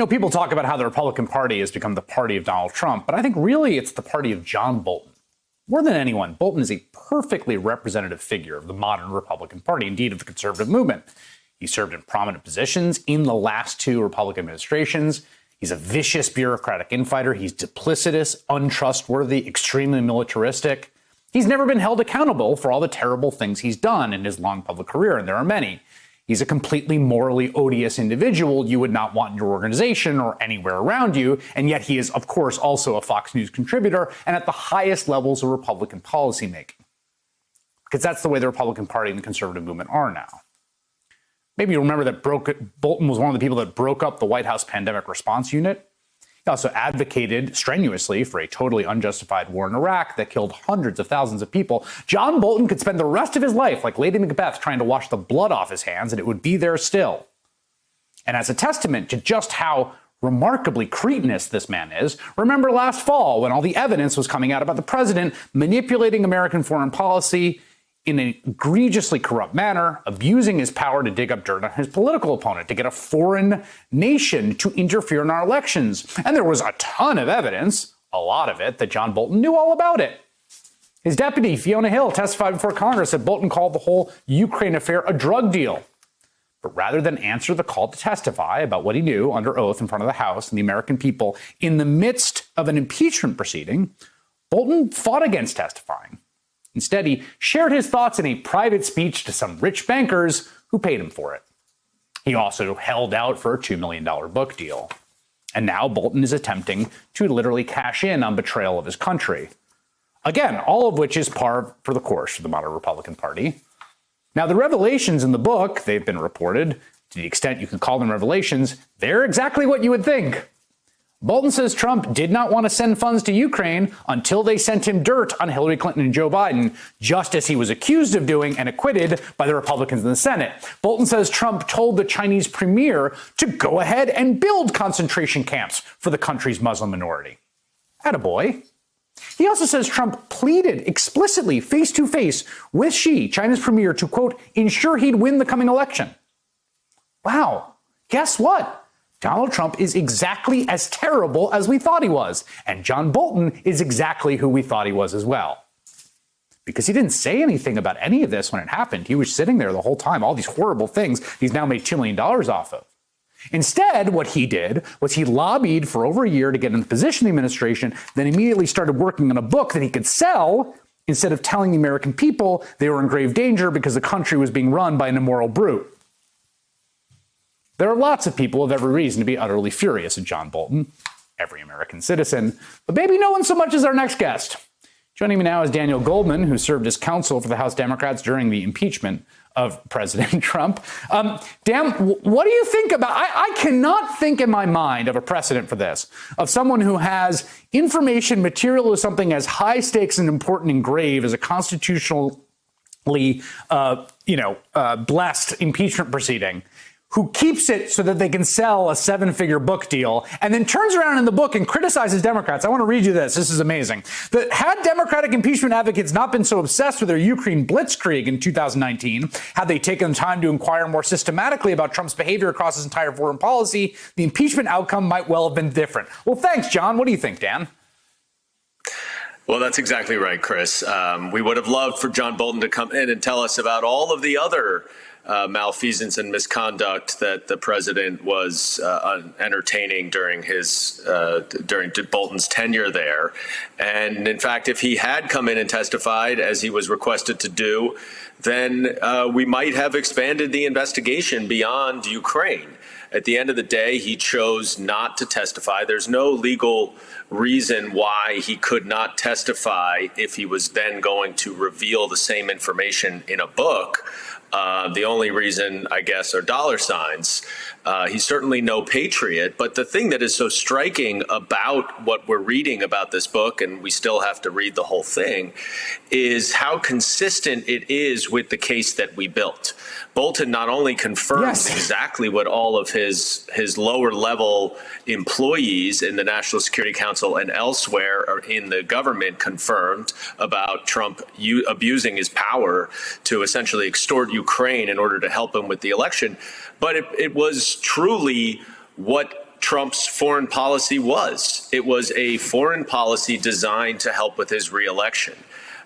People talk about how the Republican Party has become the party of Donald Trump, but I think really it's the party of John Bolton. More than anyone, Bolton is a perfectly representative figure of the modern Republican Party, indeed of the conservative movement. He served in prominent positions in the last two Republican administrations. He's a vicious bureaucratic infighter. He's duplicitous, untrustworthy, extremely militaristic. He's never been held accountable for all the terrible things he's done in his long public career, and there are many. He's a completely morally odious individual you would not want in your organization or anywhere around you, and yet he is, of course, also a Fox News contributor and at the highest levels of Republican policymaking. Because that's the way the Republican Party and the conservative movement are now. Maybe you remember that Bolton was one of the people that broke up the White House Pandemic Response Unit. He also advocated strenuously for a totally unjustified war in Iraq that killed hundreds of thousands of people. John Bolton could spend the rest of his life like Lady Macbeth trying to wash the blood off his hands, and it would be there still. And as a testament to just how remarkably cretinous this man is, remember last fall when all the evidence was coming out about the president manipulating American foreign policy in an egregiously corrupt manner, abusing his power to dig up dirt on his political opponent, to get a foreign nation to interfere in our elections. And there was a ton of evidence, a lot of it, that John Bolton knew all about it. His deputy, Fiona Hill, testified before Congress that Bolton called the whole Ukraine affair a drug deal. But rather than answer the call to testify about what he knew under oath in front of the House and the American people in the midst of an impeachment proceeding, Bolton fought against testifying. Instead, he shared his thoughts in a private speech to some rich bankers who paid him for it. He also held out for a $2 million book deal. And now Bolton is attempting to literally cash in on betrayal of his country. Again, all of which is par for the course for the modern Republican Party. Now, the revelations in the book, they've been reported, to the extent you can call them revelations, they're exactly what you would think. Bolton says Trump did not want to send funds to Ukraine until they sent him dirt on Hillary Clinton and Joe Biden, just as he was accused of doing and acquitted by the Republicans in the Senate. Bolton says Trump told the Chinese premier to go ahead and build concentration camps for the country's Muslim minority. Attaboy. He also says Trump pleaded explicitly face-to-face with Xi, China's premier, to, quote, ensure he'd win the coming election. Wow. Guess what? Donald Trump is exactly as terrible as we thought he was, and John Bolton is exactly who we thought he was as well. Because he didn't say anything about any of this when it happened. He was sitting there the whole time, all these horrible things he's now made $2 million off of. Instead, what he did was he lobbied for over a year to get in the position of the administration, then immediately started working on a book that he could sell instead of telling the American people they were in grave danger because the country was being run by an immoral brute. There are lots of people with every reason to be utterly furious at John Bolton, every American citizen, but maybe no one so much as our next guest. Joining me now is Daniel Goldman, who served as counsel for the House Democrats during the impeachment of President Trump. Dan, what do you think about, I cannot think in my mind of a precedent for this, of someone who has information material to something as high stakes and important and grave as a constitutionally, blessed impeachment proceeding, who keeps it so that they can sell a 7-figure book deal, and then turns around in the book and criticizes Democrats. I want to read you this. This is amazing. That had Democratic impeachment advocates not been so obsessed with their Ukraine blitzkrieg in 2019, had they taken the time to inquire more systematically about Trump's behavior across his entire foreign policy, the impeachment outcome might well have been different. Well, thanks, John. What do you think, Dan? Well, that's exactly right, Chris. We would have loved for John Bolton to come in and tell us about all of the other malfeasance and misconduct that the president was entertaining during Bolton's tenure there. And in fact, if he had come in and testified, as he was requested to do, then we might have expanded the investigation beyond Ukraine. At the end of the day, he chose not to testify. There's no legal reason why he could not testify if he was then going to reveal the same information in a book. The only reason, I guess, are dollar signs. He's certainly no patriot. But the thing that is so striking about what we're reading about this book, and we still have to read the whole thing, is how consistent it is with the case that we built. Bolton not only confirms exactly what all of his lower level employees in the National Security Council and elsewhere are in the government confirmed about Trump abusing his power to essentially extort Ukraine in order to help him with the election, but it was truly what Trump's foreign policy was. It was a foreign policy designed to help with his reelection.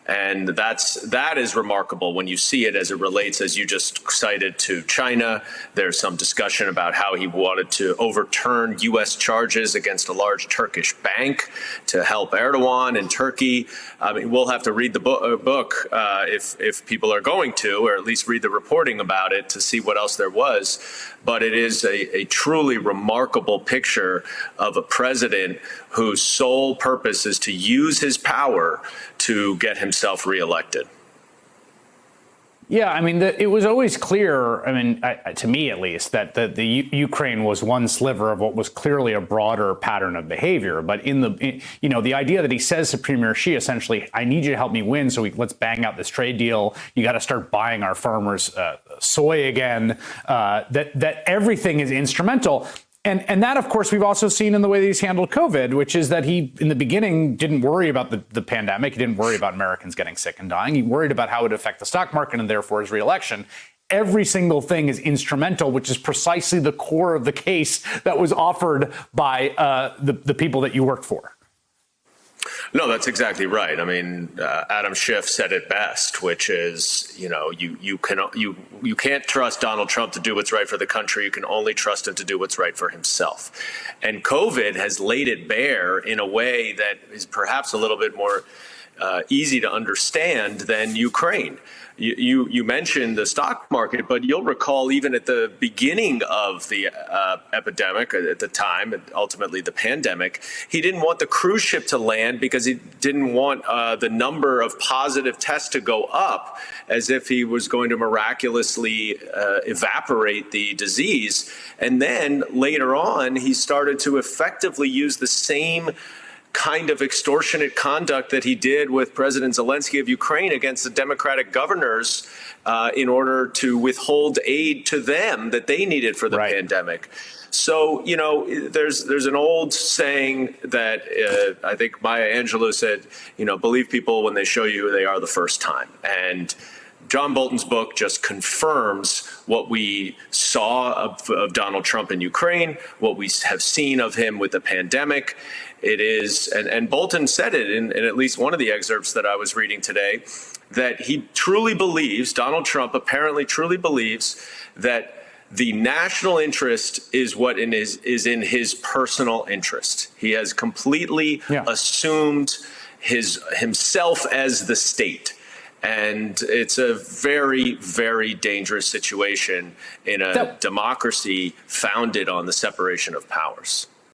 And that is remarkable when you see it as it relates, as you just cited, to China. There's some discussion about how he wanted to overturn U.S. charges against a large Turkish bank to help Erdogan in Turkey. I mean, we'll have to read the book if people are going to, or at least read the reporting about it to see what else there was. But it is a truly remarkable picture of a president whose sole purpose is to use his power to get himself reelected. Yeah, I mean, it was always clear, I mean, to me at least, that the Ukraine was one sliver of what was clearly a broader pattern of behavior. But the idea that he says to Premier Xi, essentially, I need you to help me win, so let's bang out this trade deal. You got to start buying our farmers soy again, that everything is instrumental. And that, of course, we've also seen in the way that he's handled COVID, which is that he, in the beginning, didn't worry about the pandemic. He didn't worry about Americans getting sick and dying. He worried about how it would affect the stock market and therefore his reelection. Every single thing is instrumental, which is precisely the core of the case that was offered by the people that you worked for. No, that's exactly right. I mean, Adam Schiff said it best, which is, you can't trust Donald Trump to do what's right for the country. You can only trust him to do what's right for himself. And COVID has laid it bare in a way that is perhaps a little bit more easy to understand than Ukraine. You mentioned the stock market, but you'll recall even at the beginning of the epidemic, at the time, and ultimately the pandemic, he didn't want the cruise ship to land because he didn't want the number of positive tests to go up, as if he was going to miraculously evaporate the disease. And then later on, he started to effectively use the same kind of extortionate conduct that he did with President Zelensky of Ukraine against the Democratic governors in order to withhold aid to them that they needed for the pandemic. So, there's an old saying that I think Maya Angelou said, believe people when they show you who they are the first time. And John Bolton's book just confirms what we saw of Donald Trump in Ukraine, what we have seen of him with the pandemic. It is, and Bolton said it in at least one of the excerpts that I was reading today, that he truly believes, Donald Trump apparently truly believes, that the national interest is what is in his personal interest. He has completely assumed himself as the state. And it's a very, very dangerous situation in a democracy founded on the separation of powers.